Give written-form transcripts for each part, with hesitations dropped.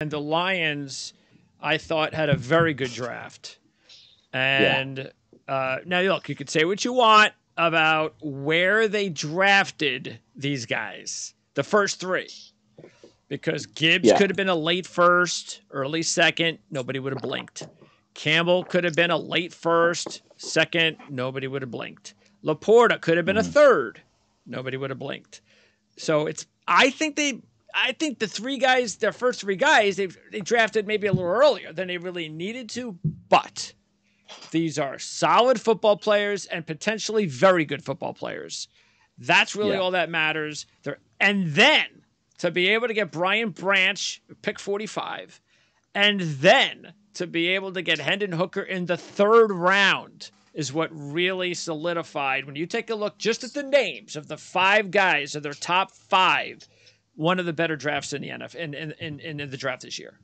And the Lions, I thought, had a very good draft. And now, look, you could say what you want about where they drafted these guys, the first three, because Gibbs could have been a late first, early second, nobody would have blinked. Campbell could have been a late first, second, nobody would have blinked. Laporta could have been a third, nobody would have blinked. So I think the three guys, their first three guys, they drafted maybe a little earlier than they really needed to, but these are solid football players and potentially very good football players. That's really all that matters. And then to be able to get Brian Branch, pick 45, and then to be able to get Hendon Hooker in the third round is what really solidified. When you take a look just at the names of the five guys of their top five, one of the better drafts in the NFL in the draft this year.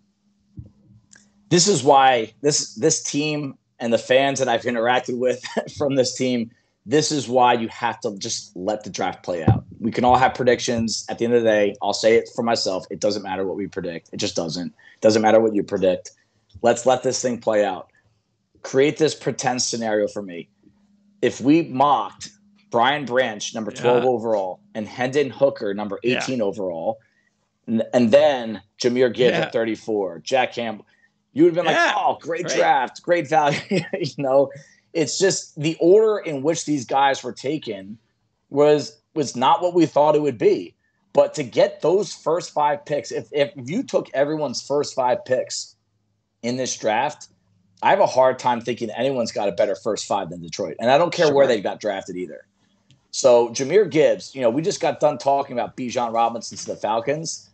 This is why this team and the fans that I've interacted with from this team, this is why you have to just let the draft play out. We can all have predictions. At the end of the day, I'll say it for myself. It doesn't matter what we predict. It just doesn't. It doesn't matter what you predict. Let's let this thing play out. Create this pretend scenario for me. If we mocked Brian Branch, number 12 overall, and Hendon Hooker, number 18 overall, and then Jahmyr Gibbs at 34, Jack Campbell, you would have been like, oh, great draft, great value. It's just the order in which these guys were taken was not what we thought it would be. But to get those first five picks, if you took everyone's first five picks in this draft, I have a hard time thinking anyone's got a better first five than Detroit. And I don't care where they got drafted either. So Jahmyr Gibbs, we just got done talking about Bijan Robinson to the Falcons.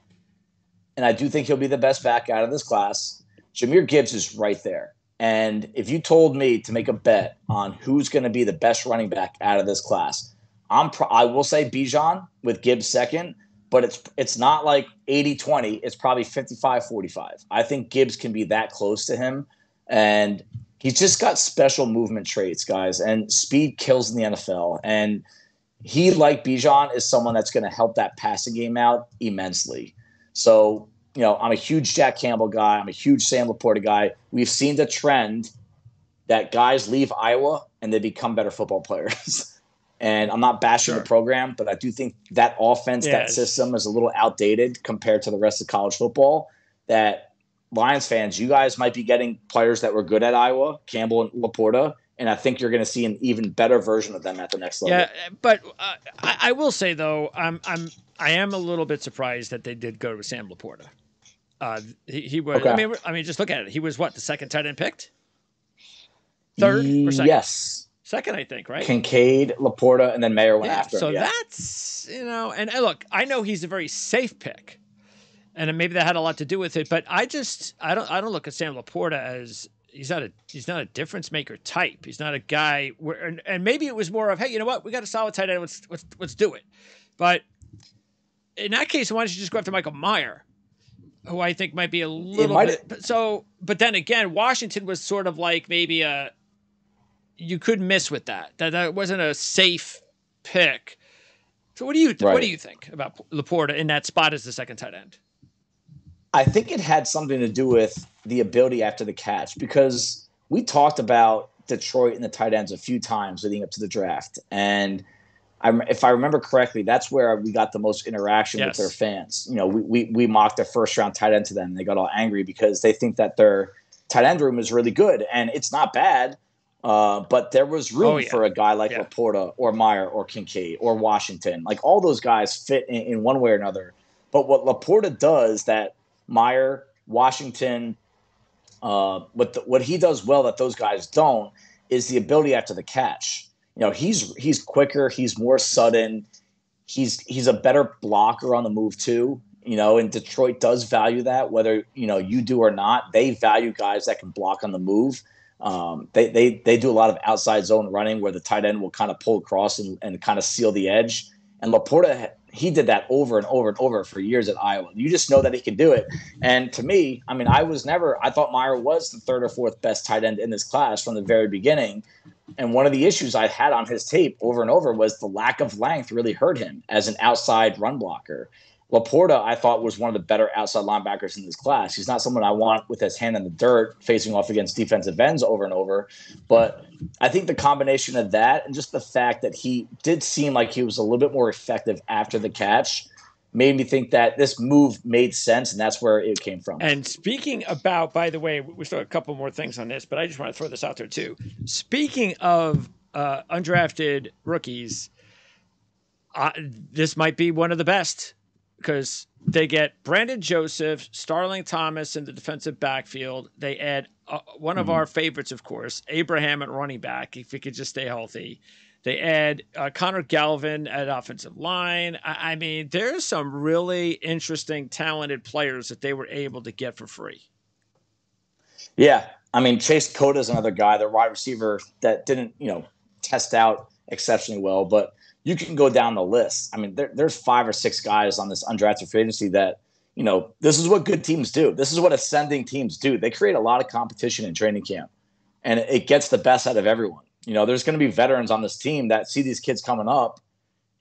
And I do think he'll be the best back out of this class. Jahmyr Gibbs is right there. And if you told me to make a bet on who's going to be the best running back out of this class, I will say Bijan with Gibbs second, but it's not like 80-20. It's probably 55-45. I think Gibbs can be that close to him. And he's just got special movement traits, guys. And speed kills in the NFL. And he, like Bijan, is someone that's going to help that passing game out immensely. So, I'm a huge Jack Campbell guy. I'm a huge Sam Laporta guy. We've seen the trend that guys leave Iowa and they become better football players. And I'm not bashing the program, but I do think that offense, that system is a little outdated compared to the rest of college football. That Lions fans, you guys might be getting players that were good at Iowa, Campbell and Laporta, and I think you're going to see an even better version of them at the next level. Yeah, but I will say though, I am a little bit surprised that they did go with Sam Laporta. He was. Okay. I mean, just look at it. He was what, the second tight end picked? Third or second? Yes, second, I think. Right. Kincaid, Laporta, and then Mayer went after. So him. That's and look, I know he's a very safe pick, and maybe that had a lot to do with it. But I don't look at Sam Laporta as he's not a difference maker type. He's not a guy where, and maybe it was more of, hey, you know what, we got a solid tight end. Let's do it. But in that case, why don't you just go after Michael Mayer, who I think might be a little bit. So, but then again, Washington was sort of like maybe you could miss with that. That wasn't a safe pick. So what do you what do you think about Laporta in that spot as the second tight end? I think it had something to do with the ability after the catch, because we talked about Detroit and the tight ends a few times leading up to the draft, and if I remember correctly, that's where we got the most interaction with their fans. We mocked their first round tight end to them. They got all angry because they think that their tight end room is really good, and it's not bad. But there was room for a guy like Laporta or Mayer or Kincaid or Washington. Like, all those guys fit in one way or another. But what Laporta does that Mayer, Washington, what he does well that those guys don't is the ability after the catch. He's quicker, he's more sudden, he's a better blocker on the move too. And Detroit does value that, whether you do or not. They value guys that can block on the move. They do a lot of outside zone running where the tight end will kind of pull across and kind of seal the edge. And Laporta, he did that over and over and over for years at Iowa. You just know that he can do it. And to me, I mean, I thought Mayer was the third or fourth best tight end in this class from the very beginning. And one of the issues I had on his tape over and over was the lack of length really hurt him as an outside run blocker. Laporta, I thought, was one of the better outside linebackers in this class. He's not someone I want with his hand in the dirt facing off against defensive ends over and over. But I think the combination of that and just the fact that he did seem like he was a little bit more effective after the catch made me think that this move made sense, and that's where it came from. And speaking about, by the way, we still have a couple more things on this, but I just want to throw this out there too. Speaking of undrafted rookies, this might be one of the best, because they get Brandon Joseph, Starling Thomas in the defensive backfield. They add one of our favorites, of course, Abraham at running back, if he could just stay healthy. They add Connor Galvin at offensive line. I mean, there's some really interesting, talented players that they were able to get for free. Yeah. I mean, Chase Cota is another guy, the wide receiver that didn't, test out exceptionally well, but you can go down the list. I mean, there's 5 or 6 guys on this undrafted free agency that, this is what good teams do. This is what ascending teams do. They create a lot of competition in training camp, and it gets the best out of everyone. There's going to be veterans on this team that see these kids coming up,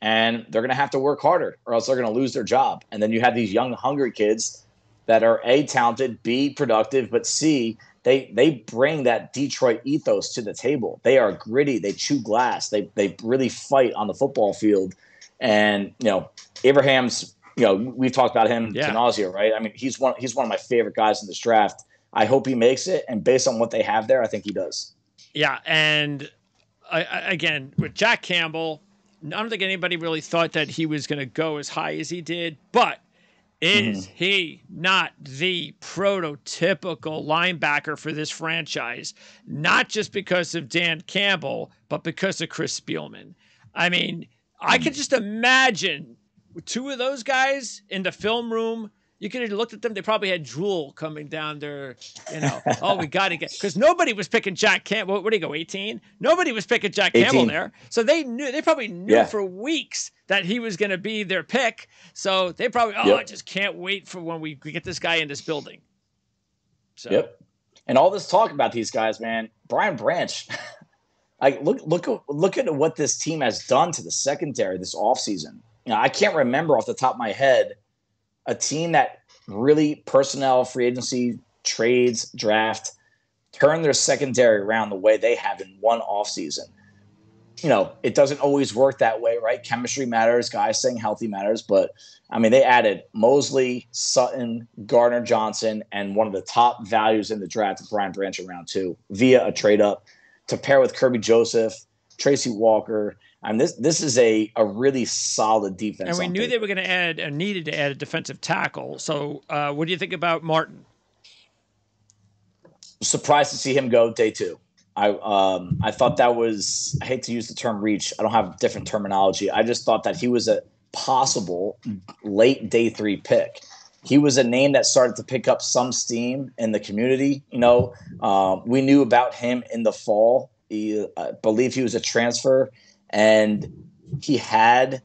and they're going to have to work harder or else they're going to lose their job. And then you have these young, hungry kids that are A, talented, B, productive, but C, they bring that Detroit ethos to the table. They are gritty. They chew glass. They really fight on the football field. And, Abraham's, we've talked about him to nausea, right? I mean, he's one of my favorite guys in this draft. I hope he makes it. And based on what they have there, I think he does. Yeah. And again, with Jack Campbell, I don't think anybody really thought that he was going to go as high as he did, but is he not the prototypical linebacker for this franchise? Not just because of Dan Campbell, but because of Chris Spielman. I mean, I could just imagine 2 of those guys in the film room. You could have looked at them. They probably had drool coming down their, oh, we got to get, because nobody was picking Jack Campbell. What do you go, 18? Nobody was picking Jack 18. Campbell there. So they probably knew for weeks that he was going to be their pick. So they probably, I just can't wait for when we get this guy in this building. So. And all this talk about these guys, man, Brian Branch, look at what this team has done to the secondary this offseason. I can't remember off the top of my head a team that really personnel, free agency, trades, draft, turn their secondary around the way they have in one offseason. It doesn't always work that way, right? Chemistry matters, guys staying healthy matters. But, I mean, they added Mosley, Sutton, Gardner Johnson, and one of the top values in the draft, Brian Branch, in round 2, via a trade-up to pair with Kirby Joseph, Tracy Walker. I mean, this is a really solid defense. And we knew they were going to add and needed to add a defensive tackle. So what do you think about Martin? Surprised to see him go day 2. I thought that was, I hate to use the term reach. I don't have different terminology. I just thought that he was a possible late day 3 pick. He was a name that started to pick up some steam in the community. We knew about him in the fall. I believe he was a transfer, and he had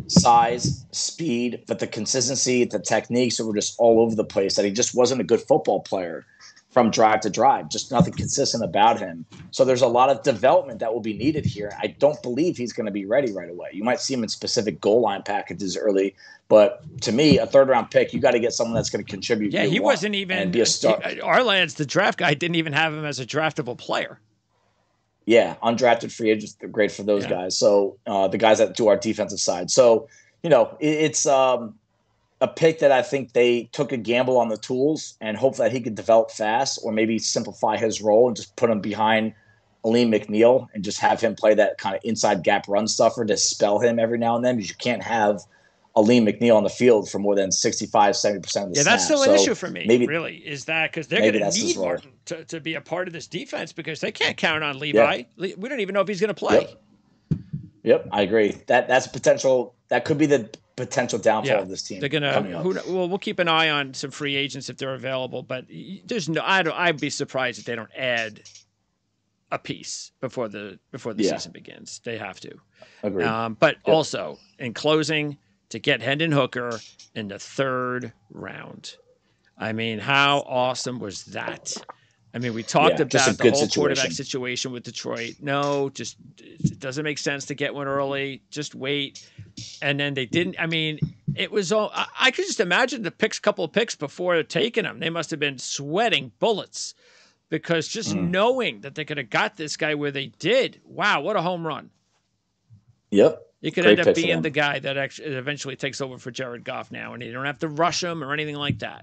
size, speed, but the consistency, the techniques were just all over the place, that he just wasn't a good football player from drive to drive, just nothing consistent about him. So there's a lot of development that will be needed here. I don't believe he's going to be ready right away. You might see him in specific goal line packages early, but to me, a 3rd-round pick, you got to get someone that's going to contribute. Yeah, he wasn't even, and be a star. Arland's, the draft guy, didn't even have him as a draftable player. Yeah, undrafted free agents, they're great for those guys. So the guys that do our defensive side. So, it's a pick that I think they took a gamble on the tools and hope that he could develop fast, or maybe simplify his role and just put him behind Aleem McNeil and just have him play that kind of inside gap run stuffer to spell him every now and then, because you can't have Aleem McNeil on the field for more than 65, 70% of the snaps. Yeah, that's still an issue for me, really, is that because they're going to need Martin to be a part of this defense, because they can't count on Levi. Yeah. We don't even know if he's going to play. Yep, I agree. That's potential. That could be the potential downfall of this team. They're going to. Well, we'll keep an eye on some free agents if they're available, but there's no. I'd be surprised if they don't add a piece before the season begins. They have to. Agreed. But also, in closing, to get Hendon Hooker in the 3rd round. I mean, how awesome was that? I mean, we talked about the whole quarterback situation with Detroit. No, it doesn't make sense to get one early. Just wait. And then they didn't. I mean, it was all. I could just imagine the couple of picks before taking him. They must have been sweating bullets because just knowing that they could have got this guy where they did. Wow, what a home run! Yep. He could end up being the guy that actually eventually takes over for Jared Goff now, and you don't have to rush him or anything like that.